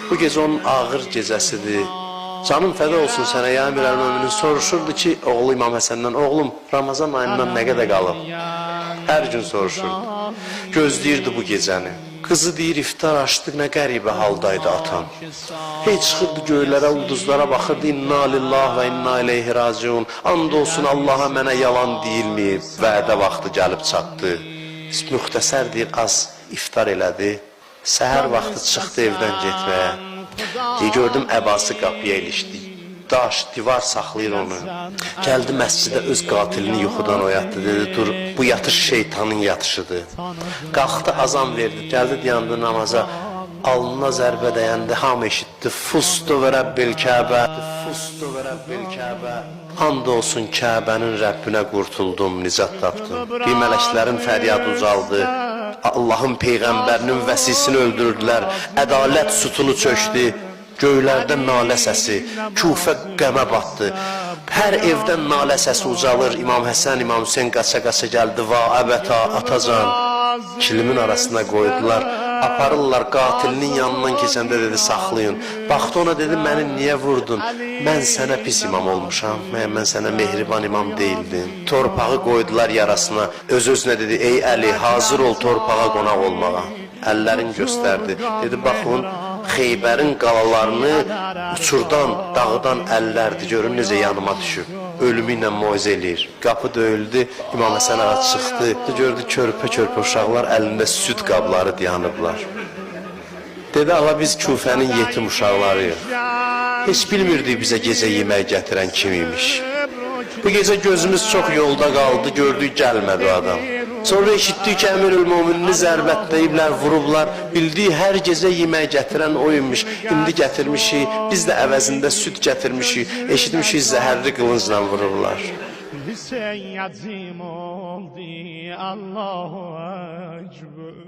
Bu gece onun ağır gecəsidir. Canım fəda olsun sənə ya Əmir Əl-Möminin. Soruşurdu ki, oğlu İmam Həsəndən, oğlum Ramazan ayından nə qədər qalıb? Hər gün soruşurdu. Gözləyirdi bu gecəni. Qızı deyir, iftar açdı, nə qəribə haldaydı atan. Heç çıxırdı göylərə, ulduzlara baxırdı, inna lillah və inna ileyhi raciun. And olsun Allaha, mənə yalan deyilməyib, vədə vaxtı gəlib çatdı. Müxtəsər deyir, az iftar elədi, səhər vaxtı çıxdı evdən getməyə. Gördüm əbası qapıya ilişdi, daş, divar saxlayır onu. Gəldi məscidə öz qatilini yuxudan oyatdı, dedi, dur, bu yatış şeytanın yatışıdır. Qalxdı, azam verdi, gəldi dayandı namaza, alnına zərbə dəyəndə hamı eşitdi, fustu və Rəbbil Kəbə, fustu və Rəbbil Kəbə. And olsun Kəbənin Rəbbinə qurtuldum, nicat tapdım. Bir mələklərin fəryad ucaldı, Allahın Peyğəmbərinin vəsisini öldürdülər, ədalət sütunu çökdü, göylərdən nalə səsi, Kufə qəmə batdı. Hər evdən nalə səsi ucalır, İmam Həsən, İmam Hüseyin qaça-qaça gəldi, va əbəta, atacan. Kilimin arasına qoydular, aparırlar, qatilinin yanından keçəndə dedi, saxlayın. Baxdı ona dedi, məni niyə vurdun? Mən sənə pis imam olmuşam, mən sənə mehriban imam deyildim. Torpağı qoydular yarasına, öz-özünə dedi, ey Əli, hazır ol torpağa qonaq olmağa. Əllərin göstərdi, dedi, baxın, Xeybərin qalalarını uçurdan, dağdan əllərdi, görün necə yanıma düşüb. Ölümü ilə moizə eləyir. Qapı döyüldü, İmam Həsən ağa çıxdı, gördü körpə-körpə uşaqlar əlində süd qabları dayanıblar. Dedi, ağa biz Kufənin yetim uşaqlarıyıq. Heç bilmirdik bizə gecə yemək gətirən kim imiş. Bu gecə gözümüz çox yolda qaldı, gördük gəlmədi o adam. Sonra eşitdik ki, Əmir-ül-Möminini zərbətdəyiblər, vurublar. Bildik, hər gecə yemək gətirən o imiş. İndi gətirmişik, biz də əvəzində süd gətirmişik. Eşitmişik, zəhərli qılıncla vururlar. Hüseyin yazım oldu, Allahu Ekber.